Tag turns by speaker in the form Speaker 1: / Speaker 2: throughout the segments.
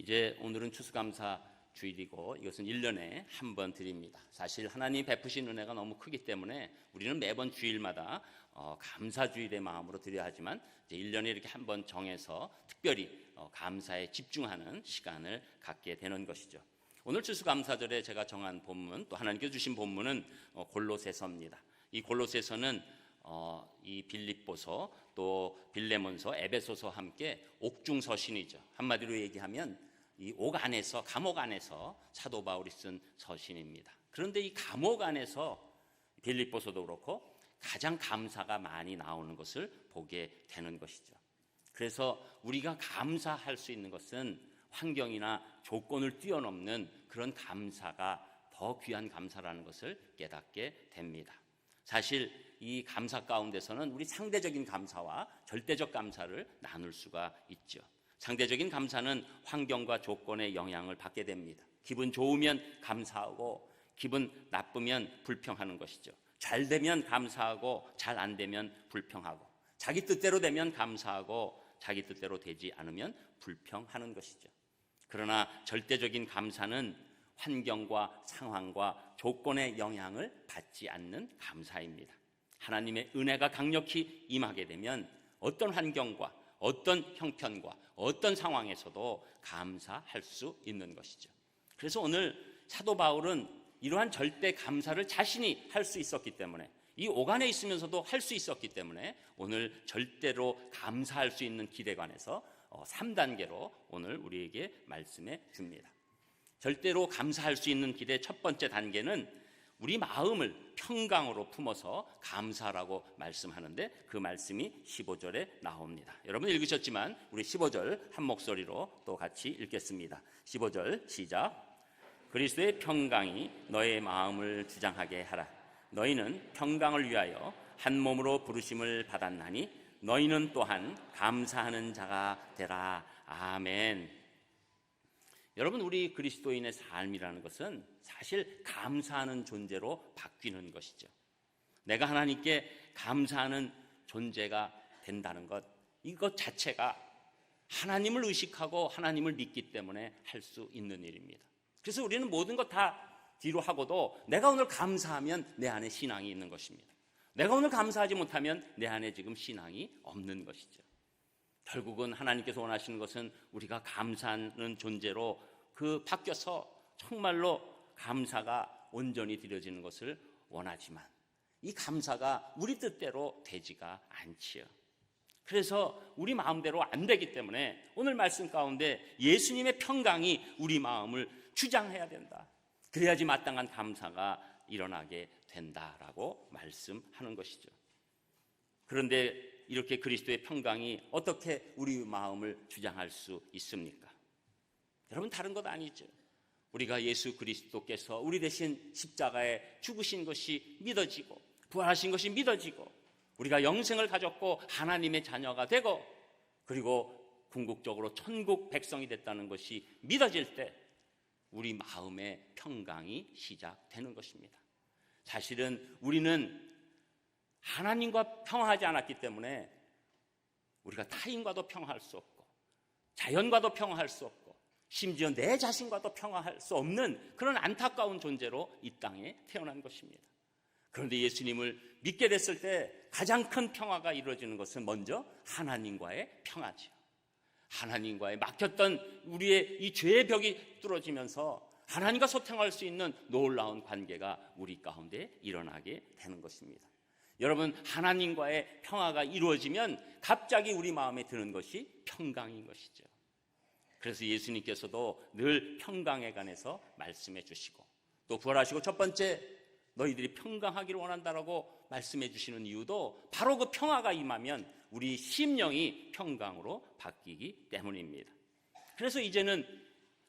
Speaker 1: 이제 오늘은 추수감사 주일이고 이것은 1년에 한 번 드립니다. 사실 하나님 베푸신 은혜가 너무 크기 때문에 우리는 매번 주일마다 감사주일의 마음으로 드려야 하지만 이제 1년에 이렇게 한 번 정해서 특별히 감사에 집중하는 시간을 갖게 되는 것이죠. 오늘 추수감사절에 제가 정한 본문, 또 하나님께서 주신 본문은 골로새서입니다. 이 골로새서는 이 빌립보서, 또 빌레몬서, 에베소서와 함께 옥중서신이죠. 한마디로 얘기하면 이 옥 안에서, 감옥 안에서 사도 바울이 쓴 서신입니다. 그런데 이 감옥 안에서 빌립보서도 그렇고 가장 감사가 많이 나오는 것을 보게 되는 것이죠. 그래서 우리가 감사할 수 있는 것은 환경이나 조건을 뛰어넘는 그런 감사가 더 귀한 감사라는 것을 깨닫게 됩니다. 사실 이 감사 가운데서는 우리 상대적인 감사와 절대적 감사를 나눌 수가 있죠. 상대적인 감사는 환경과 조건의 영향을 받게 됩니다. 기분 좋으면 감사하고 기분 나쁘면 불평하는 것이죠. 잘 되면 감사하고 잘 안 되면 불평하고, 자기 뜻대로 되면 감사하고 자기 뜻대로 되지 않으면 불평하는 것이죠. 그러나 절대적인 감사는 환경과 상황과 조건의 영향을 받지 않는 감사입니다. 하나님의 은혜가 강력히 임하게 되면 어떤 환경과 어떤 형편과 어떤 상황에서도 감사할 수 있는 것이죠. 그래서 오늘 사도 바울은 이러한 절대 감사를 자신이 할 수 있었기 때문에, 이 옥 안에 있으면서도 할 수 있었기 때문에 오늘 절대로 감사할 수 있는 길에 관해서 3단계로 오늘 우리에게 말씀해 줍니다. 절대로 감사할 수 있는 길의 첫 번째 단계는 우리 마음을 평강으로 품어서 감사라고 말씀하는데, 그 말씀이 15절에 나옵니다. 여러분 읽으셨지만 우리 15절 한 목소리로 또 같이 읽겠습니다. 15절 시작. 그리스도의 평강이 너의 마음을 주장하게 하라. 너희는 평강을 위하여 한 몸으로 부르심을 받았나니 너희는 또한 감사하는 자가 되라. 아멘. 여러분, 우리 그리스도인의 삶이라는 것은 사실 감사하는 존재로 바뀌는 것이죠. 내가 하나님께 감사하는 존재가 된다는 것, 이것 자체가 하나님을 의식하고 하나님을 믿기 때문에 할 수 있는 일입니다. 그래서 우리는 모든 것 다 뒤로 하고도 내가 오늘 감사하면 내 안에 신앙이 있는 것입니다. 내가 오늘 감사하지 못하면 내 안에 지금 신앙이 없는 것이죠. 결국은 하나님께서 원하시는 것은 우리가 감사하는 존재로 바뀌어서 정말로 감사가 온전히 드려지는 것을 원하지만 이 감사가 우리 뜻대로 되지가 않지요. 그래서 우리 마음대로 안 되기 때문에 오늘 말씀 가운데 예수님의 평강이 우리 마음을 주장해야 된다. 그래야지 마땅한 감사가 일어나게 된다라고 말씀하는 것이죠. 그런데 이렇게 그리스도의 평강이 어떻게 우리 마음을 주장할 수 있습니까? 여러분, 다른 것 아니죠. 우리가 예수 그리스도께서 우리 대신 십자가에 죽으신 것이 믿어지고 부활하신 것이 믿어지고 우리가 영생을 가졌고 하나님의 자녀가 되고 그리고 궁극적으로 천국 백성이 됐다는 것이 믿어질 때 우리 마음의 평강이 시작되는 것입니다. 사실은 우리는 하나님과 평화하지 않았기 때문에 우리가 타인과도 평화할 수 없고 자연과도 평화할 수 없고 심지어 내 자신과도 평화할 수 없는 그런 안타까운 존재로 이 땅에 태어난 것입니다. 그런데 예수님을 믿게 됐을 때 가장 큰 평화가 이루어지는 것은 먼저 하나님과의 평화지요. 하나님과의 막혔던 우리의 이 죄의 벽이 뚫어지면서 하나님과 소통할 수 있는 놀라운 관계가 우리 가운데 일어나게 되는 것입니다. 여러분, 하나님과의 평화가 이루어지면 갑자기 우리 마음에 드는 것이 평강인 것이죠. 그래서 예수님께서도 늘 평강에 관해서 말씀해 주시고 또 부활하시고 첫 번째 너희들이 평강하기를 원한다라고 말씀해 주시는 이유도 바로 그 평화가 임하면 우리 심령이 평강으로 바뀌기 때문입니다. 그래서 이제는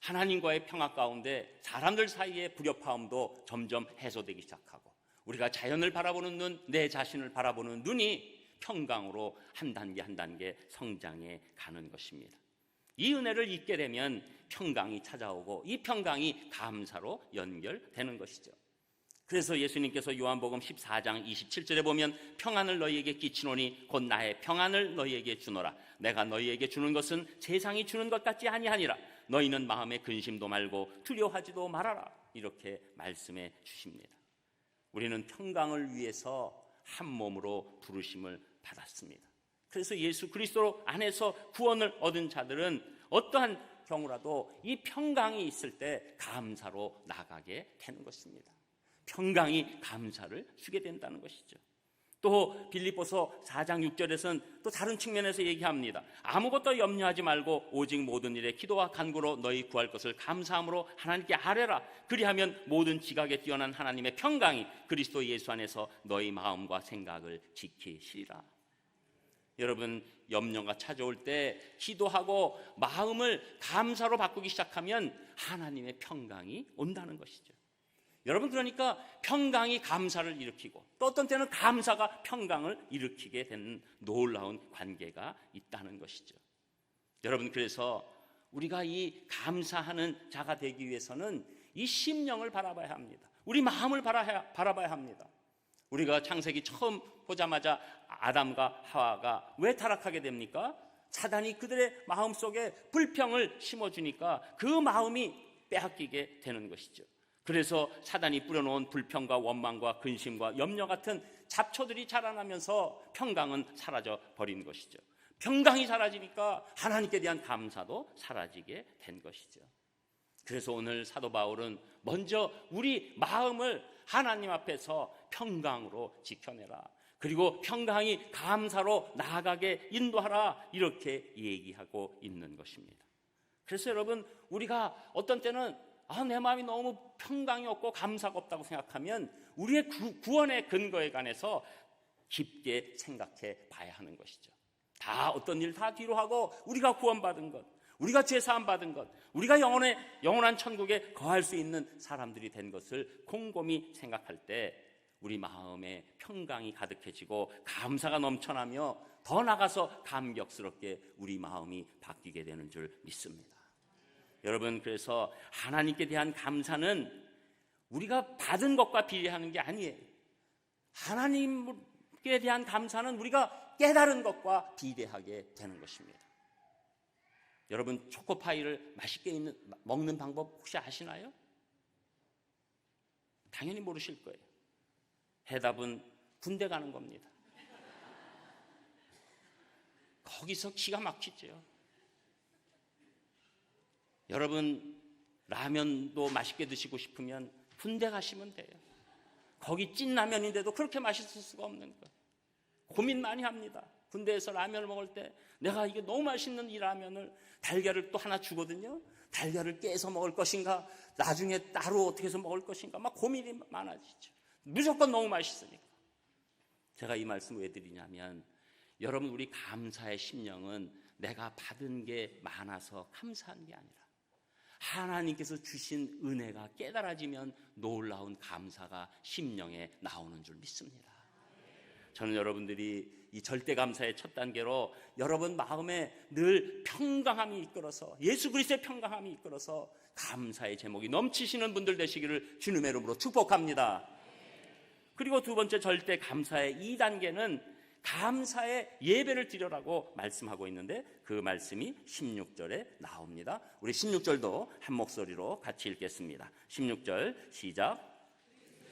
Speaker 1: 하나님과의 평화 가운데 사람들 사이의 불협화음도 점점 해소되기 시작하고 우리가 자연을 바라보는 눈, 내 자신을 바라보는 눈이 평강으로 한 단계 한 단계 성장해 가는 것입니다. 이 은혜를 잊게 되면 평강이 찾아오고 이 평강이 감사로 연결되는 것이죠. 그래서 예수님께서 요한복음 14장 27절에 보면 평안을 너희에게 끼치노니 곧 나의 평안을 너희에게 주노라. 내가 너희에게 주는 것은 세상이 주는 것 같지 아니하니라. 너희는 마음에 근심도 말고 두려워하지도 말아라. 이렇게 말씀해 주십니다. 우리는 평강을 위해서 한 몸으로 부르심을 받았습니다. 그래서 예수 그리스도 안에서 구원을 얻은 자들은 어떠한 경우라도 이 평강이 있을 때 감사로 나가게 되는 것입니다. 평강이 감사를 주게 된다는 것이죠. 또 빌립보서 4장 6절에서는 또 다른 측면에서 얘기합니다. 아무것도 염려하지 말고 오직 모든 일에 기도와 간구로 너희 구할 것을 감사함으로 하나님께 아뢰라. 그리하면 모든 지각에 뛰어난 하나님의 평강이 그리스도 예수 안에서 너희 마음과 생각을 지키시리라. 여러분, 염려가 찾아올 때 기도하고 마음을 감사로 바꾸기 시작하면 하나님의 평강이 온다는 것이죠. 여러분, 그러니까 평강이 감사를 일으키고 또 어떤 때는 감사가 평강을 일으키게 되는 놀라운 관계가 있다는 것이죠. 여러분, 그래서 우리가 이 감사하는 자가 되기 위해서는 이 심령을 바라봐야 합니다. 우리 마음을 바라봐야 합니다. 우리가 창세기 처음 보자마자 아담과 하와가 왜 타락하게 됩니까? 사단이 그들의 마음속에 불평을 심어주니까 그 마음이 빼앗기게 되는 것이죠. 그래서 사단이 뿌려놓은 불평과 원망과 근심과 염려 같은 잡초들이 자라나면서 평강은 사라져 버린 것이죠. 평강이 사라지니까 하나님께 대한 감사도 사라지게 된 것이죠. 그래서 오늘 사도 바울은 먼저 우리 마음을 하나님 앞에서 평강으로 지켜내라. 그리고 평강이 감사로 나아가게 인도하라. 이렇게 얘기하고 있는 것입니다. 그래서 여러분, 우리가 어떤 때는 내 마음이 너무 평강이 없고 감사가 없다고 생각하면 우리의 구원의 근거에 관해서 깊게 생각해 봐야 하는 것이죠. 다 어떤 일 다 뒤로 하고 우리가 구원받은 것, 우리가 죄사함 받은 것, 우리가 영원한 천국에 거할 수 있는 사람들이 된 것을 곰곰이 생각할 때 우리 마음에 평강이 가득해지고 감사가 넘쳐나며 더 나가서 감격스럽게 우리 마음이 바뀌게 되는 줄 믿습니다. 여러분, 그래서 하나님께 대한 감사는 우리가 받은 것과 비례하는 게 아니에요. 하나님께 대한 감사는 우리가 깨달은 것과 비례하게 되는 것입니다. 여러분, 초코파이를 맛있게 먹는 방법 혹시 아시나요? 당연히 모르실 거예요. 해답은 군대 가는 겁니다. 거기서 기가 막히죠. 여러분, 라면도 맛있게 드시고 싶으면 군대 가시면 돼요. 거기 찐라면인데도 그렇게 맛있을 수가 없는 거예요. 고민 많이 합니다. 군대에서 라면을 먹을 때 내가 이게 너무 맛있는 이 라면을 달걀을 또 하나 주거든요. 달걀을 깨서 먹을 것인가, 나중에 따로 어떻게 해서 먹을 것인가, 막 고민이 많아지죠. 무조건 너무 맛있으니까. 제가 이 말씀을 왜 드리냐면, 여러분, 우리 감사의 심령은 내가 받은 게 많아서 감사한 게 아니라 하나님께서 주신 은혜가 깨달아지면 놀라운 감사가 심령에 나오는 줄 믿습니다. 저는 여러분들이 이 절대 감사의 첫 단계로 여러분 마음에 늘 평강함이 이끌어서, 예수 그리스도의 평강함이 이끌어서 감사의 제목이 넘치시는 분들 되시기를 주님의 이름으로 축복합니다. 그리고 두 번째 절대 감사의 2단계는 감사의 예배를 드려라고 말씀하고 있는데, 그 말씀이 16절에 나옵니다. 우리 16절도 한 목소리로 같이 읽겠습니다. 16절 시작.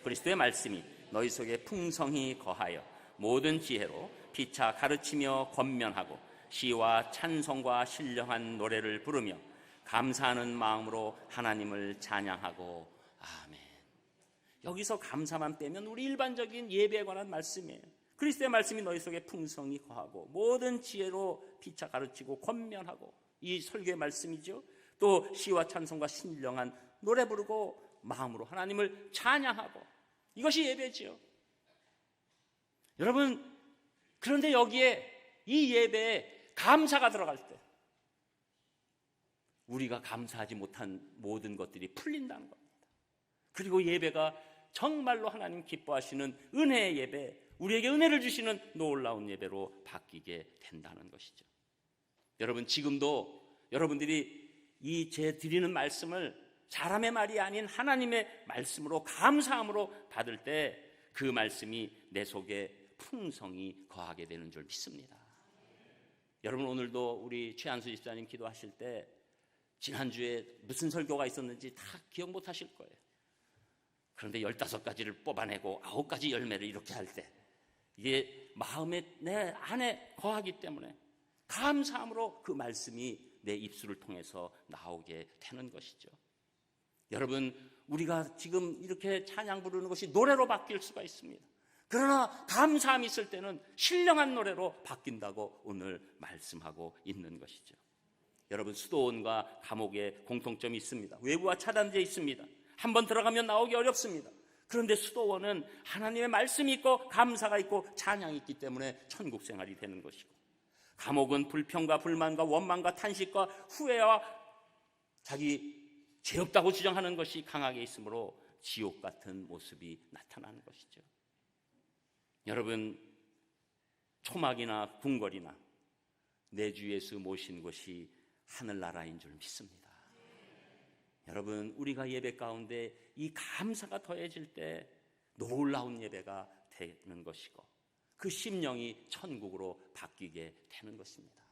Speaker 1: 그리스도의 말씀이 너희 속에 풍성히 거하여 모든 지혜로 피차 가르치며 권면하고 시와 찬송과 신령한 노래를 부르며 감사하는 마음으로 하나님을 찬양하고. 아멘. 여기서 감사만 빼면 우리 일반적인 예배에 관한 말씀이에요. 그리스도의 말씀이 너희 속에 풍성히 거하고 모든 지혜로 피차 가르치고 권면하고, 이 설교의 말씀이죠. 또 시와 찬송과 신령한 노래 부르고 마음으로 하나님을 찬양하고, 이것이 예배지요. 여러분, 그런데 여기에 이 예배에 감사가 들어갈 때 우리가 감사하지 못한 모든 것들이 풀린다는 겁니다. 그리고 예배가 정말로 하나님 기뻐하시는 은혜의 예배, 우리에게 은혜를 주시는 놀라운 예배로 바뀌게 된다는 것이죠. 여러분, 지금도 여러분들이 이 제 드리는 말씀을 사람의 말이 아닌 하나님의 말씀으로 감사함으로 받을 때 그 말씀이 내 속에 풍성히 거하게 되는 줄 믿습니다. 여러분, 오늘도 우리 최한수 집사님 기도하실 때 지난주에 무슨 설교가 있었는지 다 기억 못 하실 거예요. 그런데 15가지를 뽑아내고 9가지 열매를 이렇게 할 때 이게 마음에 내 안에 거하기 때문에 감사함으로 그 말씀이 내 입술을 통해서 나오게 되는 것이죠. 여러분, 우리가 지금 이렇게 찬양 부르는 것이 노래로 바뀔 수가 있습니다. 그러나 감사함이 있을 때는 신령한 노래로 바뀐다고 오늘 말씀하고 있는 것이죠. 여러분, 수도원과 감옥에 공통점이 있습니다. 외부와 차단되어 있습니다. 한번 들어가면 나오기 어렵습니다. 그런데 수도원은 하나님의 말씀이 있고 감사가 있고 찬양이 있기 때문에 천국 생활이 되는 것이고, 감옥은 불평과 불만과 원망과 탄식과 후회와 자기 죄 없다고 주장하는 것이 강하게 있으므로 지옥 같은 모습이 나타나는 것이죠. 여러분, 초막이나 궁궐이나 내 주 예수 모신 곳이 하늘나라인 줄 믿습니다. 여러분, 우리가 예배 가운데 이 감사가 더해질 때 놀라운 예배가 되는 것이고 그 심령이 천국으로 바뀌게 되는 것입니다.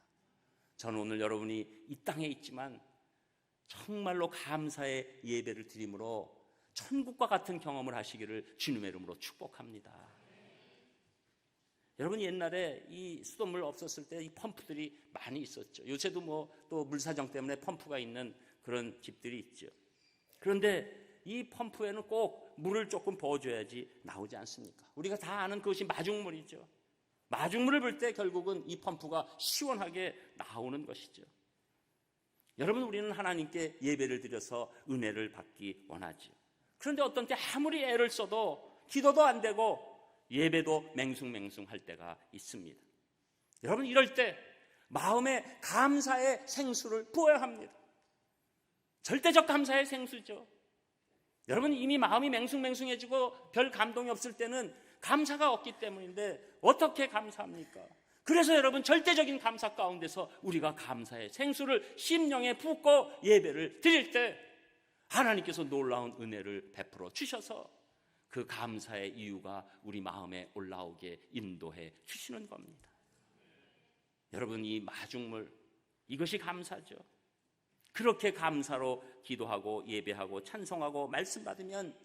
Speaker 1: 저는 오늘 여러분이 이 땅에 있지만 정말로 감사의 예배를 드림으로 천국과 같은 경험을 하시기를 주님의 이름으로 축복합니다. 여러분, 옛날에 이 수돗물 없었을 때 이 펌프들이 많이 있었죠. 요새도 또 물사정 때문에 펌프가 있는 그런 집들이 있죠. 그런데 이 펌프에는 꼭 물을 조금 부어줘야지 나오지 않습니까? 우리가 다 아는 그것이 마중물이죠. 마중물을 불 때 결국은 이 펌프가 시원하게 나오는 것이죠. 여러분, 우리는 하나님께 예배를 드려서 은혜를 받기 원하죠. 그런데 어떤 때 아무리 애를 써도 기도도 안 되고 예배도 맹숭맹숭할 때가 있습니다. 여러분, 이럴 때 마음에 감사의 생수를 부어야 합니다. 절대적 감사의 생수죠. 여러분, 이미 마음이 맹숭맹숭해지고 별 감동이 없을 때는 감사가 없기 때문인데 어떻게 감사합니까? 그래서 여러분, 절대적인 감사 가운데서 우리가 감사의 생수를 심령에 붓고 예배를 드릴 때 하나님께서 놀라운 은혜를 베풀어 주셔서 그 감사의 이유가 우리 마음에 올라오게 인도해 주시는 겁니다. 여러분, 이 마중물, 이것이 감사죠. 그렇게 감사로 기도하고 예배하고 찬송하고 말씀 받으면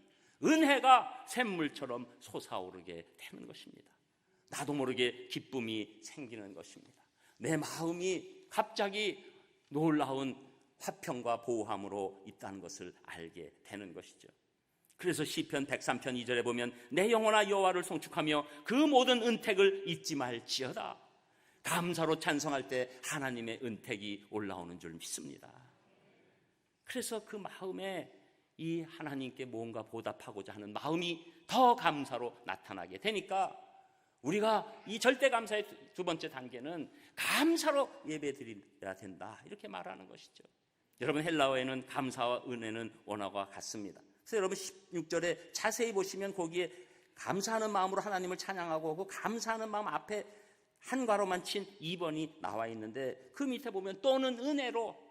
Speaker 1: 은혜가 샘물처럼 솟아오르게 되는 것입니다. 나도 모르게 기쁨이 생기는 것입니다. 내 마음이 갑자기 놀라운 화평과 보호함으로 있다는 것을 알게 되는 것이죠. 그래서 시편 103편 2절에 보면 내 영혼아 여호와를 송축하며 그 모든 은택을 잊지 말지어다. 감사로 찬송할 때 하나님의 은택이 올라오는 줄 믿습니다. 그래서 그 마음에 이 하나님께 뭔가 보답하고자 하는 마음이 더 감사로 나타나게 되니까 우리가 이 절대 감사의 두 번째 단계는 감사로 예배 드려야 된다, 이렇게 말하는 것이죠. 여러분, 헬라어에는 감사와 은혜는 원어가 같습니다. 그래서 여러분 16절에 자세히 보시면 거기에 감사하는 마음으로 하나님을 찬양하고 그 감사하는 마음 앞에 한 괄호만 친 2번이 나와 있는데 그 밑에 보면 또는 은혜로,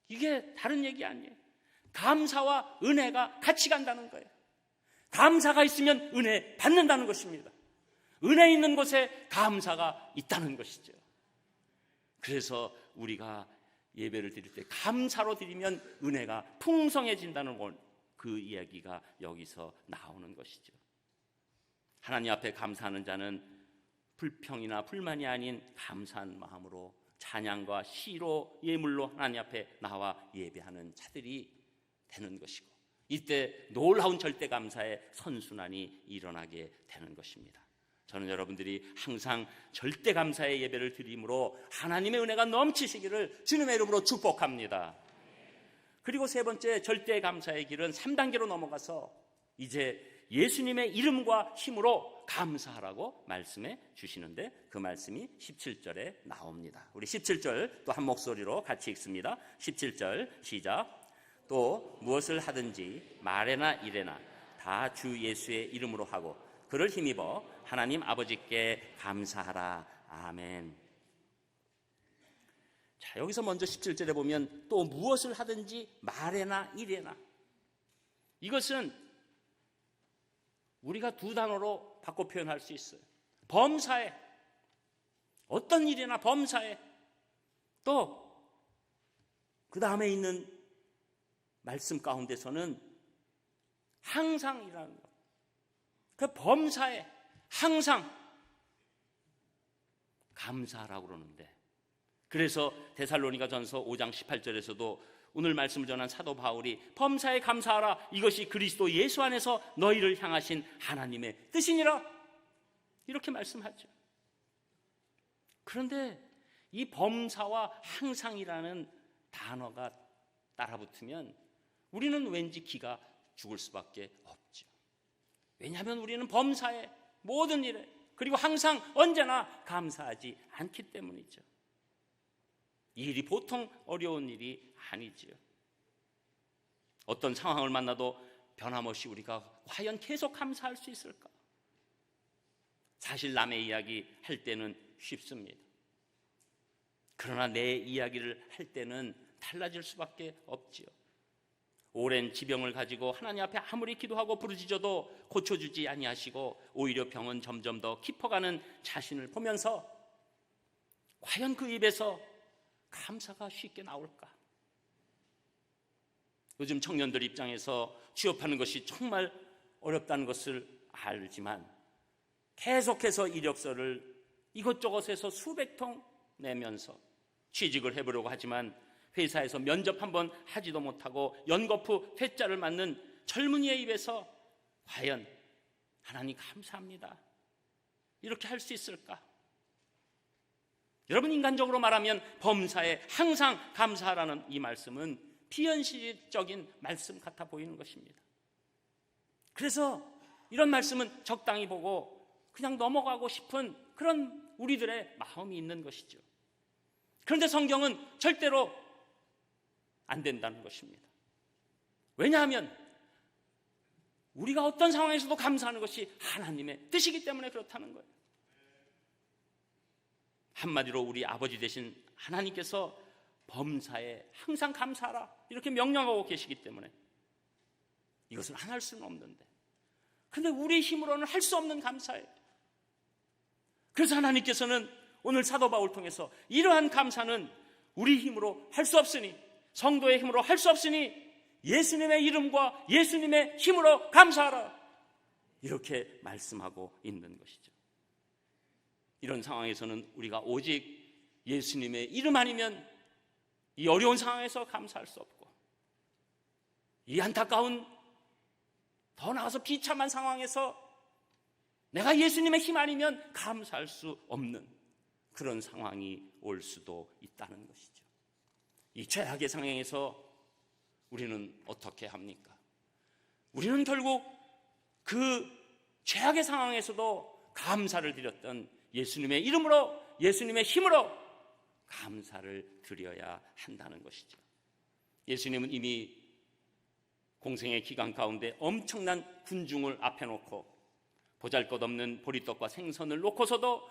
Speaker 1: 이게 다른 얘기 아니에요. 감사와 은혜가 같이 간다는 거예요. 감사가 있으면 은혜 받는다는 것입니다. 은혜 있는 곳에 감사가 있다는 것이죠. 그래서 우리가 예배를 드릴 때 감사로 드리면 은혜가 풍성해진다는 그 이야기가 여기서 나오는 것이죠. 하나님 앞에 감사하는 자는 불평이나 불만이 아닌 감사한 마음으로 찬양과 시로 예물로 하나님 앞에 나와 예배하는 자들이 되는 것이고, 이때 놀라운 절대 감사의 선순환이 일어나게 되는 것입니다. 저는 여러분들이 항상 절대 감사의 예배를 드림으로 하나님의 은혜가 넘치시기를 주님의 이름으로 축복합니다. 그리고 세 번째 절대 감사의 길은 3단계로 넘어가서 이제 예수님의 이름과 힘으로 감사하라고 말씀해 주시는데 그 말씀이 17절에 나옵니다. 우리 17절 또 한 목소리로 같이 읽습니다. 17절 시작. 또 무엇을 하든지 말에나 이래나 다 주 예수의 이름으로 하고 그를 힘입어 하나님 아버지께 감사하라. 아멘. 자, 여기서 먼저 17절에 보면 또 무엇을 하든지 말에나 이래나, 이것은 우리가 두 단어로 바꿔 표현할 수 있어요. 범사에, 어떤 일이나 범사에, 또 그 다음에 있는 말씀 가운데서는 항상이라는 것, 그 범사에 항상 감사하라고 그러는데, 그래서 데살로니가전서 5장 18절에서도 오늘 말씀을 전한 사도 바울이 범사에 감사하라, 이것이 그리스도 예수 안에서 너희를 향하신 하나님의 뜻이니라, 이렇게 말씀하죠. 그런데 이 범사와 항상이라는 단어가 따라붙으면 우리는 왠지 기가 죽을 수밖에 없죠. 왜냐하면 우리는 범사에, 모든 일에, 그리고 항상 언제나 감사하지 않기 때문이죠. 이 일이 보통 어려운 일이 아니지요. 어떤 상황을 만나도 변함없이 우리가 과연 계속 감사할 수 있을까? 사실 남의 이야기 할 때는 쉽습니다. 그러나 내 이야기를 할 때는 달라질 수밖에 없지요. 오랜 지병을 가지고 하나님 앞에 아무리 기도하고 부르짖어도 고쳐주지 아니하시고 오히려 병은 점점 더 깊어가는 자신을 보면서 과연 그 입에서 감사가 쉽게 나올까? 요즘 청년들 입장에서 취업하는 것이 정말 어렵다는 것을 알지만 계속해서 이력서를 이것저것에서 수백 통 내면서 취직을 해보려고 하지만 회사에서 면접 한번 하지도 못하고 연거푸 퇴짜를 맞는 젊은이의 입에서 과연 하나님 감사합니다, 이렇게 할 수 있을까? 여러분, 인간적으로 말하면 범사에 항상 감사하라는 이 말씀은 비현실적인 말씀 같아 보이는 것입니다. 그래서 이런 말씀은 적당히 보고 그냥 넘어가고 싶은 그런 우리들의 마음이 있는 것이죠. 그런데 성경은 절대로 안 된다는 것입니다. 왜냐하면 우리가 어떤 상황에서도 감사하는 것이 하나님의 뜻이기 때문에 그렇다는 거예요. 한마디로 우리 아버지 되신 하나님께서 범사에 항상 감사하라, 이렇게 명령하고 계시기 때문에 이것을 안 할 수는 없는데, 그런데 우리 힘으로는 할 수 없는 감사예요. 그래서 하나님께서는 오늘 사도 바울 통해서 이러한 감사는 우리 힘으로 할 수 없으니, 성도의 힘으로 할 수 없으니 예수님의 이름과 예수님의 힘으로 감사하라, 이렇게 말씀하고 있는 것이죠. 이런 상황에서는 우리가 오직 예수님의 이름 아니면 이 어려운 상황에서 감사할 수 없고, 이 안타까운, 더 나아가서 비참한 상황에서 내가 예수님의 힘 아니면 감사할 수 없는 그런 상황이 올 수도 있다는 것이죠. 이 최악의 상황에서 우리는 어떻게 합니까? 우리는 결국 그 최악의 상황에서도 감사를 드렸던 예수님의 이름으로, 예수님의 힘으로 감사를 드려야 한다는 것이죠. 예수님은 이미 공생의 기간 가운데 엄청난 군중을 앞에 놓고 보잘것없는 보리떡과 생선을 놓고서도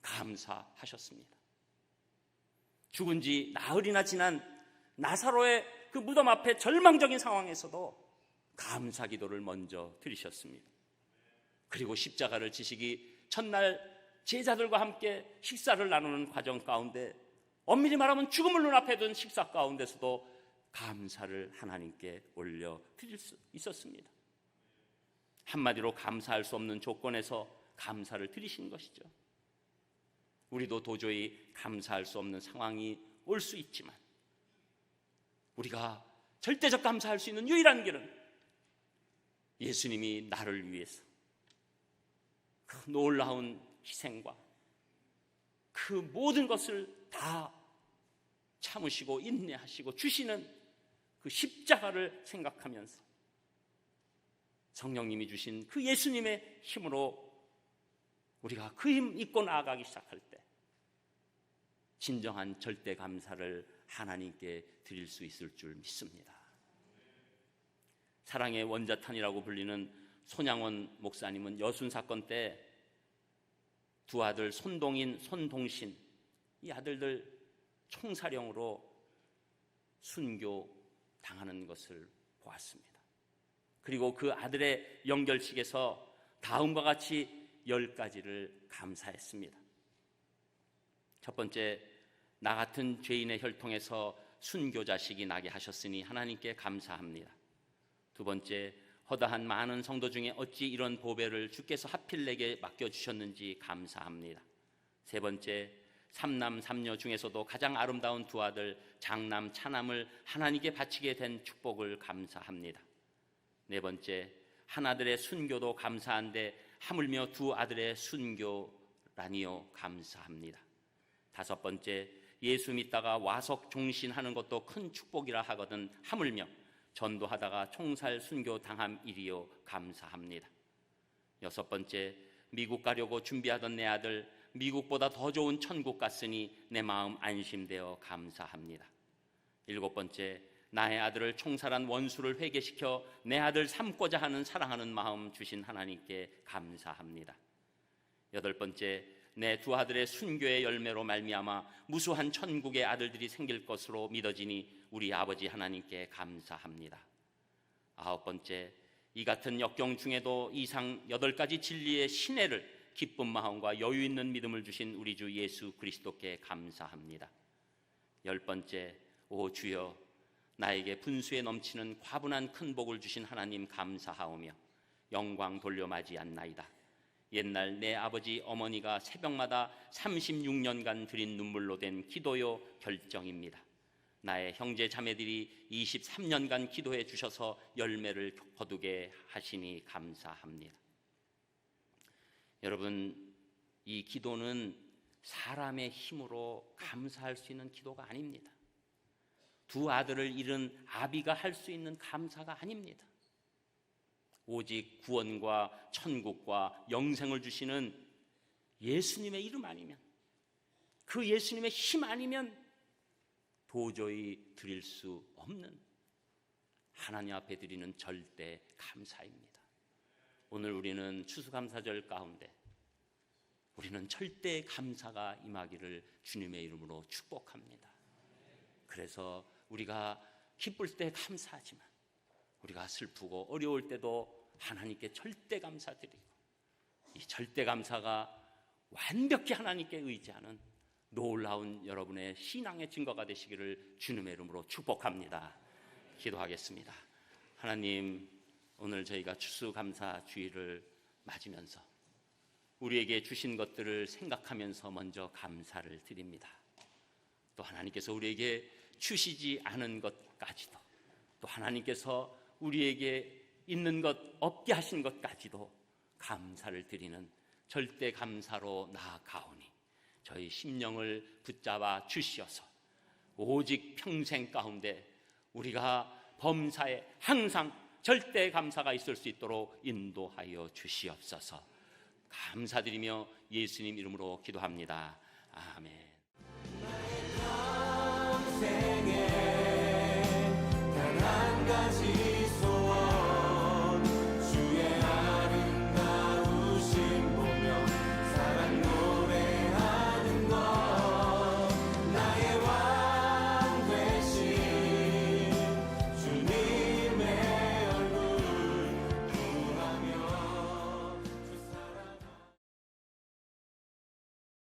Speaker 1: 감사하셨습니다. 죽은 지 나흘이나 지난 나사로의 그 무덤 앞에 절망적인 상황에서도 감사 기도를 먼저 드리셨습니다. 그리고 십자가를 지시기 첫날 제자들과 함께 식사를 나누는 과정 가운데, 엄밀히 말하면 죽음을 눈앞에 둔 식사 가운데서도 감사를 하나님께 올려드릴 수 있었습니다. 한마디로 감사할 수 없는 조건에서 감사를 드리신 것이죠. 우리도 도저히 감사할 수 없는 상황이 올 수 있지만 우리가 절대적 감사할 수 있는 유일한 길은 예수님이 나를 위해서 그 놀라운 희생과 그 모든 것을 다 참으시고 인내하시고 주시는 그 십자가를 생각하면서 성령님이 주신 그 예수님의 힘으로 우리가 그 힘 입고 나아가기 시작할 때 진정한 절대 감사를 하나님께 드릴 수 있을 줄 믿습니다. 사랑의 원자탄이라고 불리는 손양원 목사님은 여순 사건 때 두 아들 손동인, 손동신, 이 아들들 총사령으로 순교 당하는 것을 보았습니다. 그리고 그 아들의 영결식에서 다음과 같이 10가지를 감사했습니다. 첫 번째, 나 같은 죄인의 혈통에서 순교자식이 나게 하셨으니 하나님께 감사합니다. 두 번째, 허다한 많은 성도 중에 어찌 이런 보배를 주께서 하필 내게 맡겨주셨는지 감사합니다. 세 번째, 삼남 삼녀 중에서도 가장 아름다운 두 아들 장남 차남을 하나님께 바치게 된 축복을 감사합니다. 네 번째, 한 아들의 순교도 감사한데 하물며 두 아들의 순교라니요 감사합니다. 다섯 번째, 예수 믿다가 와석 종신하는 것도 큰 축복이라 하거든 하물며 전도하다가 총살 순교 당함 일이요 감사합니다. 여섯 번째, 미국 가려고 준비하던 내 아들 미국보다 더 좋은 천국 갔으니 내 마음 안심되어 감사합니다. 일곱 번째, 나의 아들을 총살한 원수를 회개시켜 내 아들 삼고자 하는 사랑하는 마음 주신 하나님께 감사합니다. 여덟 번째, 내 두 아들의 순교의 열매로 말미암아 무수한 천국의 아들들이 생길 것으로 믿어지니 우리 아버지 하나님께 감사합니다. 아홉 번째, 이 같은 역경 중에도 이상 8가지 진리의 신뢰를 기쁜 마음과 여유 있는 믿음을 주신 우리 주 예수 그리스도께 감사합니다. 열 번째, 오 주여, 나에게 분수에 넘치는 과분한 큰 복을 주신 하나님 감사하오며 영광 돌려맞이한나이다. 옛날 내 아버지 어머니가 새벽마다 36년간 드린 눈물로 된 기도요 결정입니다. 나의 형제 자매들이 23년간 기도해 주셔서 열매를 거두게 하시니 감사합니다. 여러분, 이 기도는 사람의 힘으로 감사할 수 있는 기도가 아닙니다. 두 아들을 잃은 아비가 할 수 있는 감사가 아닙니다. 오직 구원과 천국과 영생을 주시는 예수님의 이름 아니면, 그 예수님의 힘 아니면 도저히 드릴 수 없는 하나님 앞에 드리는 절대 감사입니다. 오늘 우리는 추수감사절 가운데 우리는 절대 감사가 임하기를 주님의 이름으로 축복합니다. 그래서 우리가 기쁠 때 감사하지만 우리가 슬프고 어려울 때도 하나님께 절대 감사드리고, 이 절대 감사가 완벽히 하나님께 의지하는 놀라운 여러분의 신앙의 증거가 되시기를 주님의 이름으로 축복합니다. 기도하겠습니다. 하나님, 오늘 저희가 추수감사 주일을 맞으면서 우리에게 주신 것들을 생각하면서 먼저 감사를 드립니다. 또 하나님께서 우리에게 주시지 않은 것까지도, 또 하나님께서 우리에게 있는 것 없게 하신 것까지도 감사를 드리는 절대 감사로 나아가오니 저희 심령을 붙잡아 주시어서 오직 평생 가운데 우리가 범사에 항상 절대 감사가 있을 수 있도록 인도하여 주시옵소서. 감사드리며 예수님 이름으로 기도합니다. 아멘.
Speaker 2: 생에 단 한 가지